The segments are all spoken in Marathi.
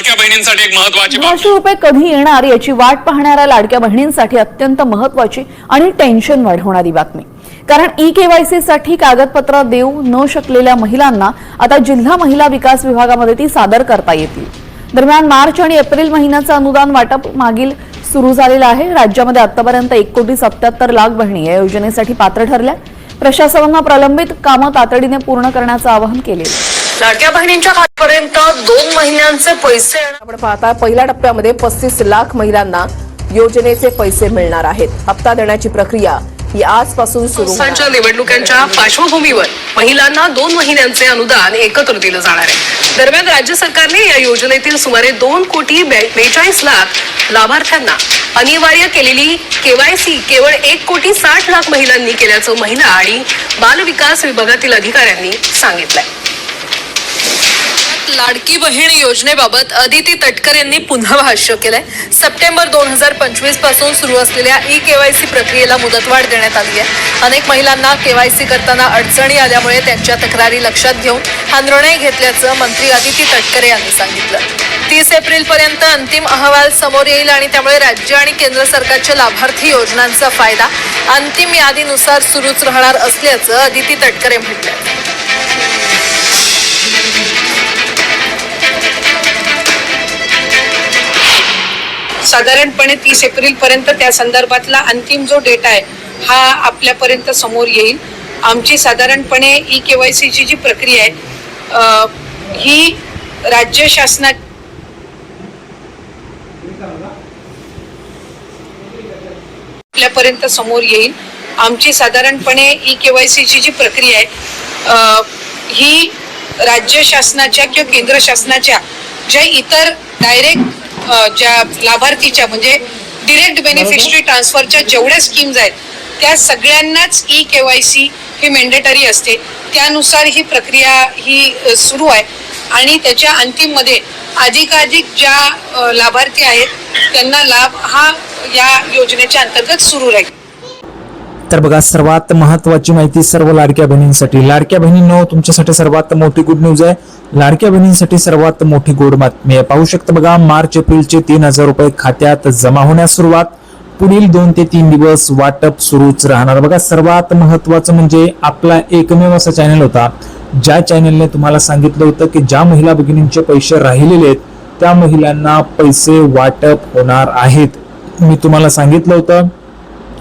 लाडक्या बहिणींसाठी एक महत्त्वाची 500 रुपये कधी येणार याची वाट पाहणाऱ्या लाडक्या बहिणींसाठी अत्यंत महत्त्वाची आणि टेन्शन वाढवणारी बातमी. कारण ई-केवायसी साठी कागदपत्र देऊ न शकलेल्या महिलांना आता जिल्हा महिला विकास विभागामध्ये ती सादर करता येतील. दरम्यान मार्च आणि एप्रिल महिन्याचं अनुदान वाटप मागील सुरू झालेलं आहे. राज्यामध्ये आतापर्यंत 1,77,00,000 बहिणी या योजनेसाठी पात्र ठरल्या. प्रशासनानं प्रलंबित कामं तातडीने पूर्ण करण्याचं आवाहन केले. लाडक्या बहिणींच्या खात्यापर्यंत 2 महिन्यांचे पैसे आपण पाहता पहिल्या टप्प्यामध्ये 35 लाख महिलांना योजनेचे पैसे मिळणार आहेत. हप्ता देण्याची प्रक्रिया ही आजपासून सुरू होणार आहे. निवडणुकांच्या पार्श्वभूमीवर महिलांना 2 महिन्यांचे अनुदान एकत्र दिलं जाणार आहे. दरम्यान राज्य सरकारने या योजनेतील सुमारे 2,42,00,000 लाभार्थ्यांना अनिवार्य केलेली केवायसी केवळ 1,60,00,000 महिलांनी केल्याचं महिला आणि बाल विकास विभागातील अधिकाऱ्यांनी सांगितलंय. लाडकी बहीण योजनेबाबत अदिती तटकर यांनी पुन्हा भाष्य केलंय. सप्टेंबर 2025 पासून सुरू असलेल्या ई-केवायसी प्रक्रियेला मुदतवाढ देण्यात आली आहे. अनेक महिलांना केवायसी करताना अडचणी आल्यामुळे त्यांच्या तक्रारी लक्षात घेऊन हा निर्णय घेतल्याचं मंत्री अदिती तटकरे यांनी सांगितलं. 30 एप्रिल पर्यंत अंतिम अहवाल समोर येईल आणि त्यामुळे राज्य आणि केंद्र सरकारच्या लाभार्थी योजनांचा फायदा अंतिम यादीनुसार सुरूच राहणार असल्याचं अदिती तटकरे म्हटलं. साधारणपणे 30 एप्रिल पर्यंत त्या संदर्भातला अंतिम जो डेटा आहे हा आपल्यापर्यंत समोर येईल. आमची साधारणपणे ई-केवायसीची जी प्रक्रिया आहे ही राज्य शासना आपल्यापर्यंत समोर येईल. आमची साधारणपणे ई-केवायसीची जी प्रक्रिया आहे ही राज्य शासनाच्या किंवा केंद्र शासनाच्या ज्या इतर डायरेक्ट ज्या लाभार्थीच्या म्हणजे डिरेक्ट बेनिफिशरी ट्रान्सफरच्या जेवढ्या स्कीम्स आहेत त्या सगळ्यांनाच ई-केवायसी ही मॅन्डेटरी असते. त्यानुसार ही प्रक्रिया ही सुरू आहे आणि त्याच्या अंतिममध्ये अधिकाधिक ज्या लाभार्थी आहेत त्यांना लाभ हा या योजनेच्या अंतर्गत सुरू राहील. तर बघा, सर्वात महत्वाची माहिती सर्व लाडक्या बहिणींसाठी. लाडक्या बहिणींनो, तुमच्यासाठी सर्वात मोठी गुड न्यूज आहे. लाडक्या बहिणींसाठी सर्वात मोठी गोड बातमी आहे. पाहू शकता बघा, मार्च एप्रिलचे 3,000 रुपये खात्यात जमा होण्यास सुरुवात. पुढील 2 ते 3 दिवस वाटप सुरूच राहणार. बघा, सर्वात महत्वाचं म्हणजे आपला एकमेव असा चॅनल होता ज्या चॅनलने तुम्हाला सांगितलं होतं की ज्या महिला भगिनींचे पैसे राहिलेले आहेत त्या महिलांना पैसे वाटप होणार आहेत. मी तुम्हाला सांगितलं होतं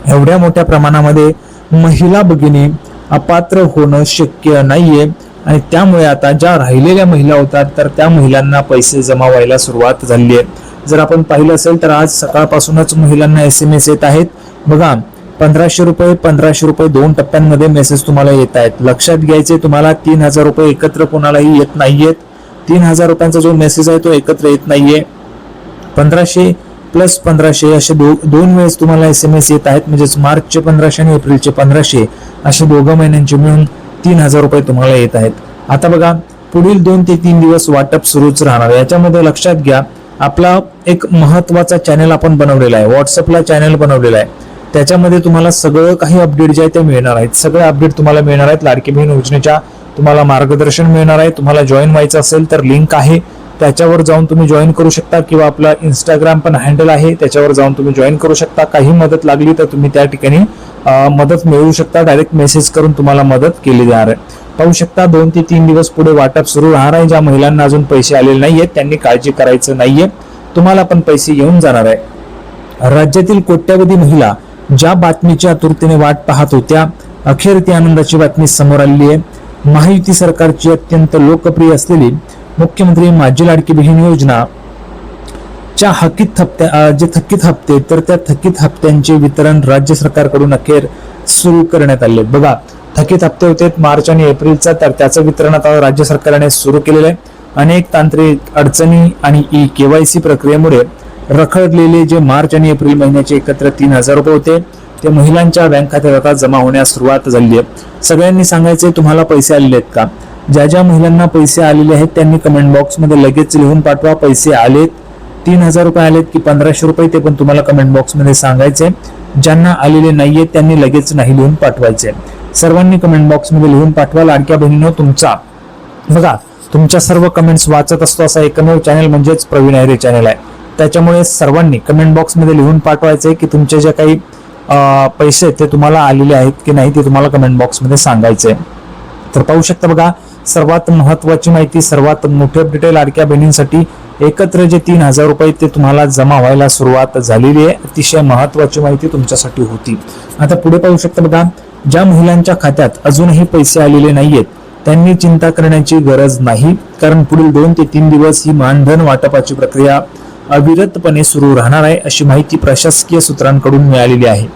एवढ्या मोठ्या प्रमाणामध्ये महिला भगिनी अपात्र होणं शक्य नाहीये आणि त्यामुळे आता ज्या राहिलेल्या महिला होतात तर त्या महिलांना पैसे जमा व्हायला सुरुवात झाली आहे. जर आपण पाहिलं असेल तर आज सकाळपासूनच महिलांना SMS येत आहेत. बघा, 1,500 रुपये 1,500 रुपये 2 टप्प्यांमध्ये मेसेज तुम्हाला येत आहेत. लक्षात घ्यायचे, तुम्हाला 3,000 रुपये एकत्र कोणालाही येत नाहीयेत. 3,000 रुपयांचा जो मेसेज आहे तो एकत्र येत नाहीये. 1,500 प्लस 1,500 असे दोन वेळेस तुम्हाला SMS येत आहेत. म्हणजेच मार्चचे 1,500 आणि एप्रिलचे 1,500 असे 2 महिन्यांचे मिळून 3,000 रुपये तुम्हाला येत आहेत. आता बघा, पुढील 2 ते 3 दिवस वाटप सुरूच राहणार. याच्यामध्ये लक्षात घ्या, आपला एक महत्वाचा चॅनल आपण बनवलेला आहे, व्हॉट्सअपला चॅनल बनवलेला आहे. त्याच्यामध्ये तुम्हाला सगळं काही अपडेट जे आहे ते मिळणार आहेत. सगळे अपडेट तुम्हाला मिळणार आहेत. लाडकी बहीण योजनेच्या तुम्हाला मार्गदर्शन मिळणार आहे. तुम्हाला जॉईन व्हायचं असेल तर लिंक आहे, त्याच्यावर जाऊन तुम्ही जॉईन करू शकता किंवा आपला इंस्टाग्राम पण हँडल आहे, त्याच्यावर जाऊन तुम्ही जॉईन करू शकता. काही मदत लागली तर तुम्ही त्या ठिकाणी मदत मिळवू शकता. डायरेक्ट मेसेज करून तुम्हाला मदत केली जाणार आहे. पाहू शकता, 2 ते 3 दिवस पुढे वाटप सुरू राहणार आहे. ज्या महिलांना अजून पैसे आलेले नाहीयेत त्यांनी काळजी करायचं नाहीये, तुम्हाला पण पैसे येऊन जाणार आहे. राज्यातील कोट्यावधी महिला ज्या बातमीच्या आतुरतेने वाट पाहत होत्या, अखेर ती आनंदाची बातमी समोर आलेली आहे. महायुती सरकारची अत्यंत लोकप्रिय असलेली मुख्यमंत्री माझी लाडकी बहीण योजना च्या थकीत हप्ते तर त्या थकीत हप्त्यांचे वितरण राज्य सरकारकडून अखेर सुरू करण्यात आले. बघा, थकीत हप्ते होते मार्च आणि एप्रिलचा, तर त्याचं वितरण आता राज्य सरकारने सुरू केलेलं आहे. अनेक तांत्रिक अडचणी आणि ई-केवायसी प्रक्रियेमुळे रखडलेले जे मार्च आणि एप्रिल महिन्याचे एकत्र 3,000 रुपये होते ते महिलांच्या बँक खात्यात आता जमा होण्यास सुरुवात झाली आहे. सगळ्यांनी सांगायचे तुम्हाला पैसे आलेले आहेत का? ज्या ज्या महिलांना पैसे आलेले आहेत त्यांनी कमेंट बॉक्स मध्ये लगेच लिहून पाठवा. पैसे आलेत, 3,000 रुपये आलेत की 1,500 रुपये ते पण तुम्हाला कमेंट बॉक्स मध्ये सांगायचे. ज्यांना आलेले नाहीयेत त्यांनी लगेच नाही लिहून पाठवायचे. सर्वांनी कमेंट बॉक्स मध्ये लिहून पाठवा. लाडक्या बहिणींनो, तुमचा बघा तुमच्या सर्व कमेंट्स वाचत असतो असा एकमेव चॅनल म्हणजेच प्रवीण अहिरे चॅनल आहे. त्याच्यामुळे सर्वांनी कमेंट बॉक्समध्ये लिहून पाठवायचं आहे की तुमचे जे काही पैसे ते तुम्हाला आलेले आहेत की नाही ते तुम्हाला कमेंट बॉक्समध्ये सांगायचे. तर पाहू शकता बघा, सर्वात महत्वाची माहिती, सर्वात मोठे अपडेट आहे. लाडक्या बहिणींसाठी एकत्र जे 3,000 रुपये ते तुम्हाला जमा व्हायला सुरुवात झालेली आहे. अतिशय महत्वाची माहिती तुमच्यासाठी होती. आता पुढे पाहू शकता बघा, ज्या महिलांच्या खात्यात अजूनही पैसे आलेले नाहीयेत त्यांनी चिंता करण्याची गरज नाही, कारण पुढील 2 ते 3 दिवस ही मानधन वाटपाची प्रक्रिया अविरतपणे सुरू राहणार आहे, अशी माहिती प्रशासकीय सूत्रांकडून मिळालेली आहे.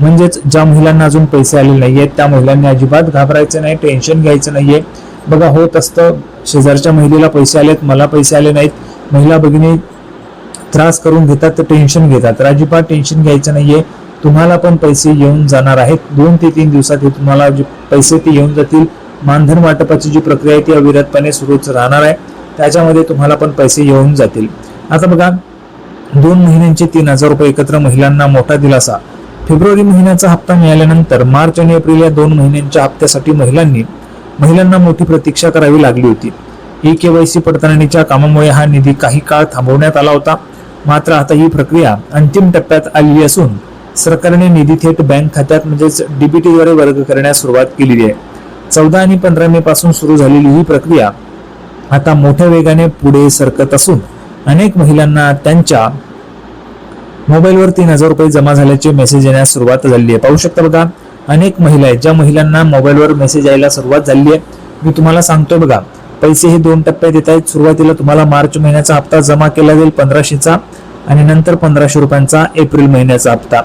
म्हणजेच ज्या महिलांना अजून पैसे आलेले नाहीयेत त्या महिलांनी अजिबात घाबरायचं नाही, टेन्शन घ्यायचं नाहीये. बघा, होत असतं शेजारच्या महिलेला पैसे आलेत, मला पैसे आले नाहीत, महिला भगिनी त्रास करून घेतात, तर टेन्शन घेतात. तर अजिबात टेन्शन घ्यायचं नाहीये. तुम्हाला पण पैसे येऊन जाणार आहेत. 2 ते 3 दिवसात हे तुम्हाला जे पैसे ते येऊन जातील. मानधन वाटपाची जी प्रक्रिया आहे ती अविरतपणे सुरूच राहणार आहे. त्याच्यामध्ये तुम्हाला पण पैसे येऊन जातील. आता बघा, 2 महिन्यांचे 3,000 रुपये एकत्र महिलांना मोठा दिलासा. फेब्रुवारी महिन्याचा हप्ता मिळाल्यानंतर मार्च आणि एप्रिल या 2 महिन्यांच्या हप्त्यासाठी महिलांना मोठी प्रतीक्षा करावी लागली होती. KYC पडताळणीच्या कामामुळे हा निधी काही काळ थांबवण्यात आला होता. मात्र आता ही प्रक्रिया अंतिम टप्प्यात आलेली असून सरकारने निधी थेट बँक खात्यात म्हणजेच DBT द्वारे वर्ग करण्यास सुरुवात केलेली आहे. 14 आणि 15 मे पासून सुरू झालेली ही प्रक्रिया आता मोठ्या वेगाने पुढे सरकत असून अनेक महिलांना त्यांच्या मोबाईलवर 3,000 रुपये जमा झाल्याचे मेसेज येण्यास सुरुवात झाली आहे. पाहू शकता बघा, अनेक महिला आहेत ज्या महिलांना मोबाईलवर मेसेज यायला सुरुवात झाली आहे. मी तुम्हाला सांगतोय बघा, पैसे हे 2 टप्प्यात येत आहेत. सुरुवातीला तुम्हाला मार्च महिन्याचा हप्ता जमा केला जाईल 1500चा आणि नंतर 1,500 रुपयांचा एप्रिल महिन्याचा हप्ता.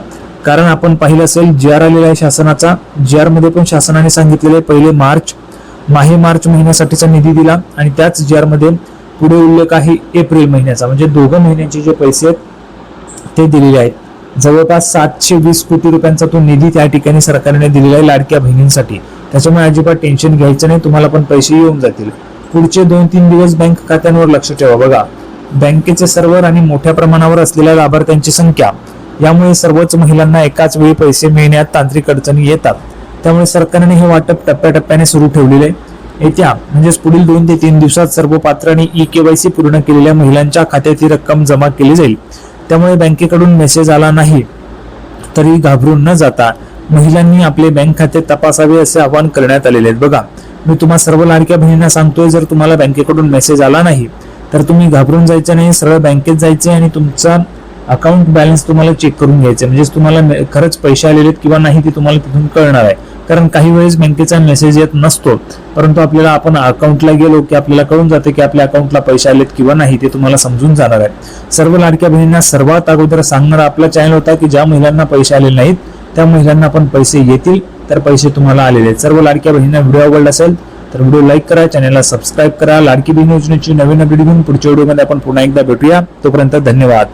कारण आपण पाहिलं असेल GR आलेला आहे शासनाचा. GR मध्ये पण शासनाने सांगितलेले पहिले मार्च महिन्यासाठीचा निधी दिला आणि त्याच GR मध्ये पुढे उल्लेख आहे एप्रिल महिन्याचा, म्हणजे 2 महिन्यांचे जे पैसे आहेत ते दिलेले आहेत. जवळपास 720 कोटी रुपयांचा तो निधी त्या ठिकाणी सरकारने दिलेला आहे लाडक्या बहिणींसाठी. त्याच्यामुळे अजिबात टेन्शन घ्यायचं नाही, तुम्हाला पण पैसे येऊन जातील. पुढचे 2-3 दिवस बँक खात्यांवर लक्ष ठेवा. बघा, बँकेचे सर्व्हर आणि मोठ्या प्रमाणावर असलेल्या लाभार्थ्यांची संख्या यामुळे सर्वच महिलांना एकाच वेळी पैसे मिळण्यात तांत्रिक अडचणी येतात. त्यामुळे सरकारने हे वाटप टप्प्याटप्प्याने सुरू ठेवलेले. येत्या म्हणजेच पुढील 2 ते 3 दिवसात सर्व पात्र आणि KYC पूर्ण केलेल्या महिलांच्या खात्यात ही रक्कम जमा केली जाईल. त्यामुळे बँकेकडून मेसेज आला नाही तरी घाबरून न जाता महिलांनी आपले बँक खाते तपासावे असे आवाहन करण्यात आलेले आहे. बघा, मी तुम्हा सर्व लाडक्या बहिणींना सांगतोय, जर तुम्हाला बँकेकडून मेसेज आला नाही तर तुम्ही घाबरून जायचं नाही, सरळ बँकेत जायचे आणि तुमचा अकाउंट बॅलन्स तुम्हाला चेक करून घ्यायचे. म्हणजेच तुम्हाला खरंच पैसे आलेले आहेत किंवा नाही ते तुम्हाला तिथून कळणार आहे. कारण काही वेळेस बँकेचा मेसेज येत नसतो, परंतु आपल्याला आपण अकाउंटला गेलो की आपल्याला कळून जाते की आपल्या अकाउंटला पैसे आलेत किंवा नाही, ते तुम्हाला समजून जाणार आहे. सर्व लाडक्या बहिणींना सर्वात अगोदर सांगणारा आपला चॅनल होता की ज्या महिलांना पैसे आलेले नाहीत त्या महिलांना पण पैसे येतील, तर पैसे तुम्हाला आलेले आहेत. सर्व लाडक्या बहिणींना व्हिडिओ आवडला असेल तर व्हिडिओ लाईक करा, चॅनलला सबस्क्राईब करा. लाडकी बहीण योजनेची नवीन अपडेट घेऊन पुढच्या व्हिडिओमध्ये आपण पुन्हा एकदा भेटूया. तोपर्यंत धन्यवाद.